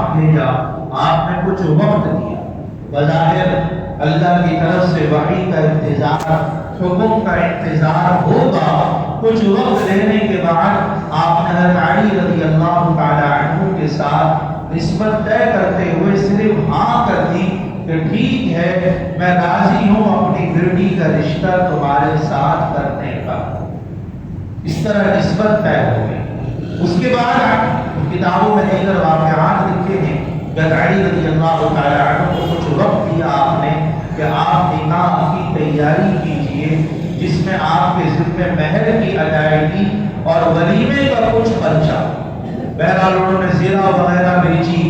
بھیجا، آپ نے کچھ وقت دیا، بظاہر اللہ کی طرف سے وحی کا انتظار، حکم کا انتظار ہوگا۔ کچھ وقت لینے کے بعد آپ نے حضرت علی رضی اللہ تعالی عنہ کے ساتھ نسبت طے کرتے ہوئے صرف ہاں کر دی کہ ٹھیک ہے، میں راضی ہوں اپنی بیٹی کا رشتہ تمہارے ساتھ کرنے کا۔ اس طرح نسبت طے ہو گئی۔ اس کے بعد کتابوں میں دیگر واقعات لکھے ہیں کہ علی رضی اللہ تعالی عنہ کو کچھ وقت دیا آپ نے کہ آپ نکاح کی تیاری کیجئے، جس میں آپ کے ذمہ مہر کی ادائیگی اور ولیمے کا کچھ خرچہ۔ بہرحال انہوں نے زیرہ وغیرہ بیچی،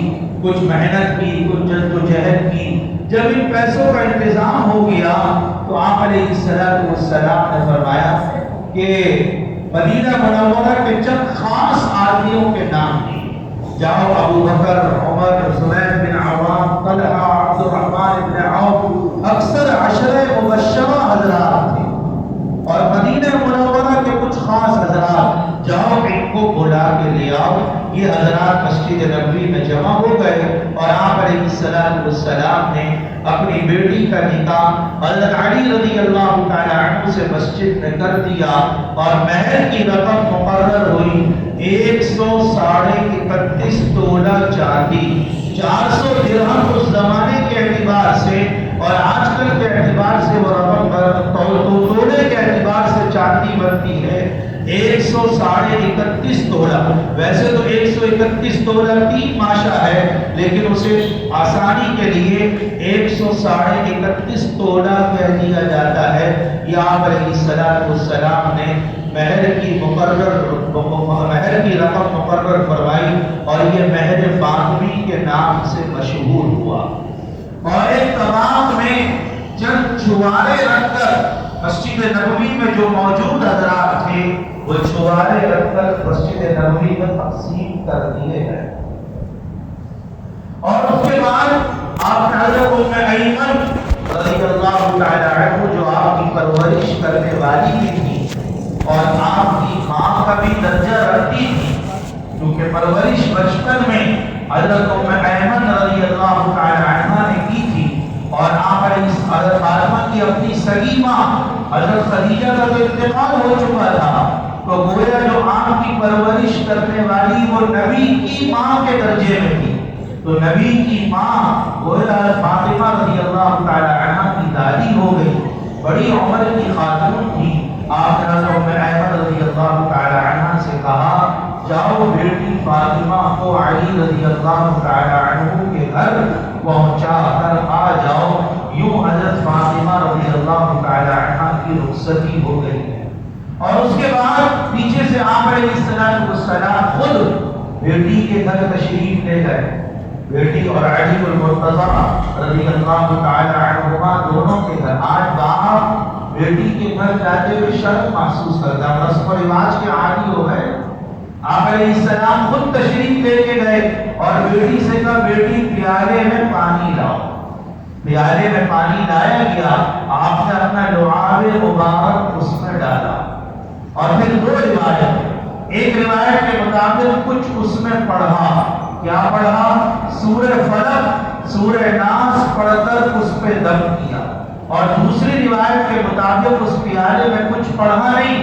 کچھ محنت کی، کچھ جد و جہد کی۔ جب ان پیسوں کا انتظام ہو گیا تو آپ علیہ السلام نے فرمایا کہ مدینہ منورہ کے چند خاص آدمیوں کے نام دیے، جاؤ ابو بکر، عمر، زبیر بن عوام، طلحہ، عبد الرحمن بن عوف، اکثر عشرہ مبشرہ حضرات تھے، اور مدینہ منورہ کے کچھ خاص حضرات، جاؤ ان کو بلا کے لے آؤ۔ یہ حضرات مسجد نبوی میں جمع ہو گئے اور آپ علیہ السلام نے اپنی بیٹی کا نکاح حضرت علی رضی اللہ تعالی عنہ سے مسجد میں کر دیا، اور مہر کی رقم مقرر ہوئی 131 تولہ چاندی، 400 درہم اس زمانے کے اعتبار سے، اور آج کل کے اعتبار سے وہ رقم تولے کے اعتبار سے چاندی بنتی ہے 131 تولہ۔ ویسے تو 131 تولہ 3 ماشا ہے، لیکن اسے آسانی کے لیے 131 تولہ کہہ دیا جاتا ہے۔ یہ آپ علیہ السلام نے مہر کی رقم مقرر فرمائی، اور یہ مہر فاطمی کے نام سے مشہور ہوا۔ اور ایک طباق میں چند چھوارے رکھ کر مسجد نبوی میں جو موجود حضرات تھے، وہ چھوارے رکھ کر مسجد نبوی میں تقسیم کر دیے گئے۔ اور اس کے بعد آپ حضرت ام ایمن رضی اللہ تعالی عنہ، جو آپ کی پرورش کرنے والی بھی تھی اور آپ کی ماں کا بھی درجہ رکھتی تھی، کیونکہ پرورش بچپن میں حضرت ام ایمن رضی اللہ تعالی عنہ نے کی تھی، اور آپ حضرت فاطمہ کی اپنی سگی ماں حضرت خدیجہ کا تو انتقال ہو چکا تھا، تو گویا جو آپ کی پرورش کرنے والی وہ نبی کی ماں کے درجے میں تھی، تو نبی کی ماں گویا فاطمہ رضی اللہ تعالی عنہ کی دادی ہو گئی، بڑی عمر کی خاتون تھی۔ آپ نے حضرت ام ایمن رضی اللہ تعالی عنہ سے کہا، جاؤ بیٹی فاطمہ کو علی رضی اللہ تعالی عنہ کے گھر پہنچا کر آ جاؤ۔ یوں حضرت فاطمہ رضی اللہ تعالی عنہ کی رخصتی ہو گئی ہے۔ اور اس کے بعد پیچھے سے آپ علیہ السلام خود بیٹی کے گھر تشریف لے گئے۔ بیٹی اور علی المرتضی رضی اللہ تعالی عنہما دونوں کے گھر۔ آج باپ بیٹی کے گھر جاتے ہوئے شرم محسوس کرتا ہے، رسم و رواج کے عادی ہو گئے۔ آپ علیہ السلام خود تشریف لے کے گئے اور بیٹی سے کہا، بیٹی پیالے میں پانی لاؤ۔ پیالے میں پانی لایا گیا، آپ نے اپنا لعاب مبارک اس میں ڈالا، اور پھر 2 روایت، ایک روایت کے مطابق کچھ اس میں پڑھا۔ کیا پڑھا؟ سورہ فلق، سورہ ناس پڑھ کر اس پہ دم کیا، اور دوسری روایت کے مطابق اس پیالے میں کچھ پڑھا نہیں،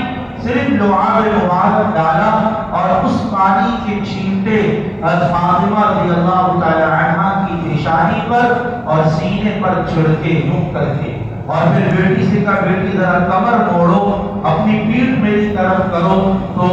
صرف لعاب مبارک ڈالا، اور اس پانی کے چھینٹے حضرت فاطمہ رضی اللہ تعالی عنہ کی پیشانی پر اور سینے پر چھڑکے یوں کر کے، اور پھر بیٹی سے کہا، بیٹی ذرا کمر موڑو، اپنی پیٹھ میری طرف کرو، تو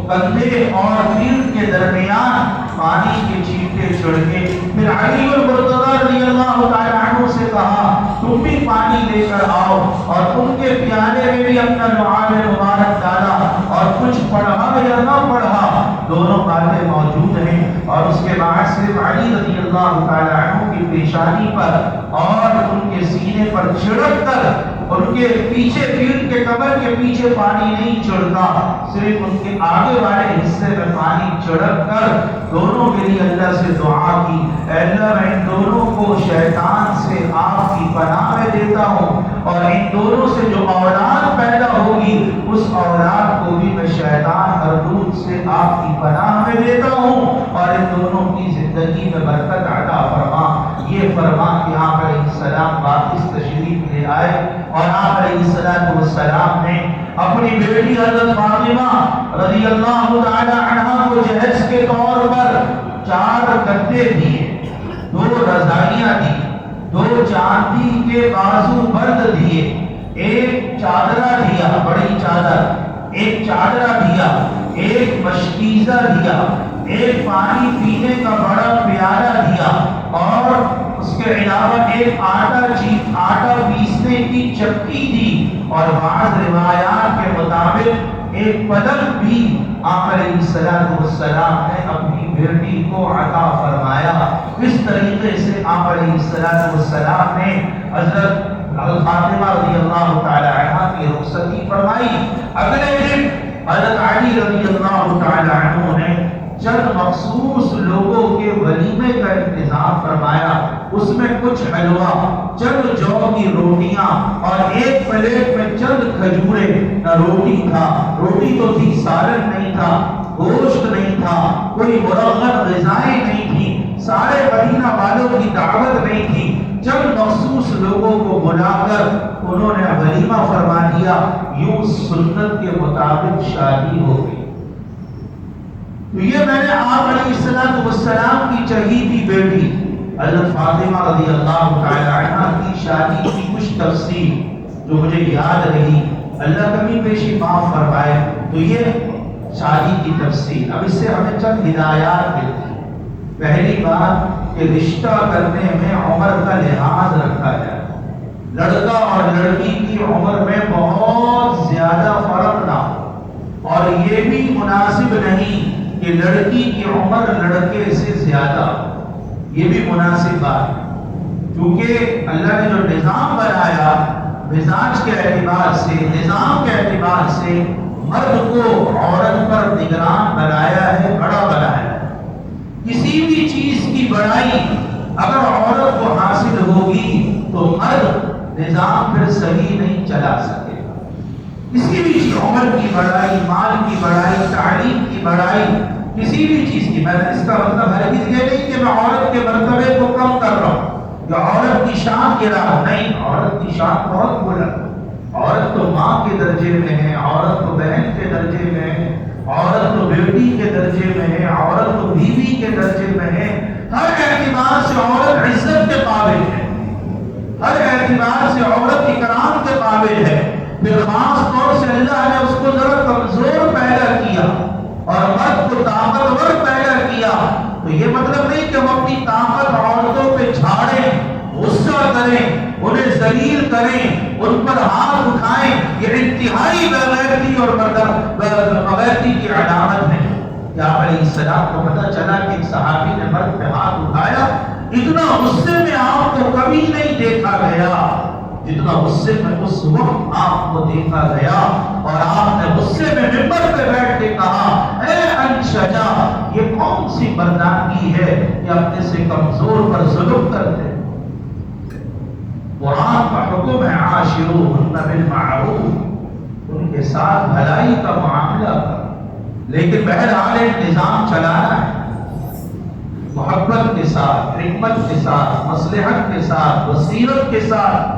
کندھے اور پیٹھ کے درمیان پانی کے چھینٹے چھڑکے۔ پھر علی المرتضی رضی اللہ تعالی عنہ سے کہا، تم بھی پانی لے کر آؤ، اور ان کے پیالے میں بھی اپنا لعاب مبارک ڈالا، اور کچھ پڑھا یا نہ پڑھا، دونوں باتیں موجود ہیں۔ اور اس کے بعد صرف علی رضی اللہ تعالی عنہ کی پیشانی پر اور ان کے سینے پر چھڑک کر، ان کے پیچھے پیٹھ کے کمر کے پیچھے پانی نہیں چھڑکا، صرف ان کے آگے والے حصے میں پانی چھڑک کر دونوں کے لیے اللہ سے دعا کی، اے اللہ میں ان دونوں کو شیطان سے آپ کی پناہ میں دیتا ہوں، اور ان دونوں سے جو اولاد پیدا ہوگی اس اولاد کو بھی میں شیطان مردود سے آپ کی پناہ میں دیتا ہوں، اور ان دونوں کی زندگی میں برکت عطا فرما۔ یہ فرما کہ آپ علیہ السلام واپس تشریف لے آئے، اور آپ علیہ السلام نے اپنی بیٹی حضرت فاطمہ رضی اللہ تعالی عنہا کو جہیز کے طور پر 4 گدے دیے، 2 رضائیاں دی، 2 چاندی کے بازو بند دیے، 1 چادرہ دیا، بڑی چادر، 1 چادرہ دیا، 1 مشکیزہ دیا، 1 پانی پینے کا بڑا پیالہ دیا، اور اس کے علاوہ 1 آٹا پیسنے کی چکی دی، اور بعض روایات کے مطابق 1 پلنگ بھی آپ علیہ السلام نے اپنی بیٹی کو عطا فرمایا۔ اس طریقے سے آپ علیہ السلام نے حضرت فاطمہ رضی اللہ تعالی عنہ کی رخصتی فرمائی۔ اگلے دن حضرت علی رضی اللہ تعالی عنہ نے چند مخصوص لوگوں کے ولیمے کا انتظام فرمایا، اس میں کچھ حلوہ، چند جو کی روٹیاں، اور 1 پلیٹ میں چند کھجوریں۔ نہ روٹی تھا، روٹی تو تھی، سالن نہیں تھا، گوشت نہیں تھا، کوئی مرغب غذائیں نہیں تھی، سارے مدینہ والوں کی دعوت نہیں تھی، چند مخصوص لوگوں کو بلا کر انہوں نے ولیمہ فرما دیا۔ یوں سنت کے مطابق شادی ہو گئی۔ تو یہ میں نے آپ علیہ السلام کی چہیتی بیٹی حضرت فاطمہ رضی اللہ تعالی عنہ کی شادی کی کچھ تفصیل جو مجھے یاد رہی، اللہ کمی پیشی معاف فرمائے۔ تو یہ شادی کی تفصیل، اب اس سے ہمیں چند ہدایات ملتی۔ پہلی بات کہ رشتہ کرنے میں عمر کا لحاظ رکھا جائے، لڑکا اور لڑکی کی عمر میں بہت زیادہ فرق نہ ہو، اور یہ بھی مناسب نہیں کہ لڑکی کی عمر لڑکے سے زیادہ، یہ بھی مناسب بات ہے، کیونکہ اللہ نے جو نظام بنایا مزاج کے اعتبار سے، نظام کے اعتبار سے مرد کو عورت پر نگران بنایا ہے، بڑا بنایا ہے۔ کسی بھی چیز کی بڑائی اگر عورت کو حاصل ہوگی تو مرد نظام پھر صحیح نہیں چلا سکے گا۔ کسی بھی چیز، عمر کی بڑائی، مال کی بڑائی، تعلیم کی بڑائی، کسی بھی چیز کی، میں اس کا مطلب ہرگز یہ نہیں کہ میں عورت کے مرتبے کو کم کر رہا ہوں یا عورت کی شان گرا رہا ہوں، نہیں، عورت کی شان بہت بلند، عورت تو ماں کے درجے میں ہے، عورت تو بہن کے درجے میں ہے، عورت تو بیٹی کے درجے میں ہے، عورت تو بیوی کے درجے میں ہے، ہر اعتبار سے عورت عزت کے قابل ہے، ہر اعتبار سے عورت اکرام کے قابل ہے۔ پھر خاص طور سے اللہ نے اس کو ذرا کمزور پیدا کیا اور مرد کو طاقتور پیدا کیا، تو یہ مطلب نہیں کہ ہم اپنی طاقت عورتوں پہ جھاڑیں، غصہ کریں، انہیں ذلیل کریں، ان پر ہاتھ اٹھائیں، یہ انتہائی بغیرتی اور بغیرتی کی علامت ہے۔ کہ آپ علیہ السلام کو پتہ چلا کہ ایک صحابی نے مرد پہ ہاتھ اٹھایا، اتنا غصے میں آپ کو کبھی نہیں دیکھا گیا جتنا غصے میں اس وقت آپ کو دیکھا گیا، اور آپ نے غصے میں منبر پہ بیٹھ کے کہا، اے انشجا، یہ کون سی مردانگی ہے کہ اپنے سے کمزور پر ظلم کرتے؟ قرآن کا حکم ہے عاشروہن بالمعروف، ان کے ساتھ بھلائی کا معاملہ کرو، لیکن بہرحال ایک نظام چلانا ہے، محبت کے ساتھ، حکمت کے ساتھ، مصلحت کے ساتھ، بصیرت کے ساتھ۔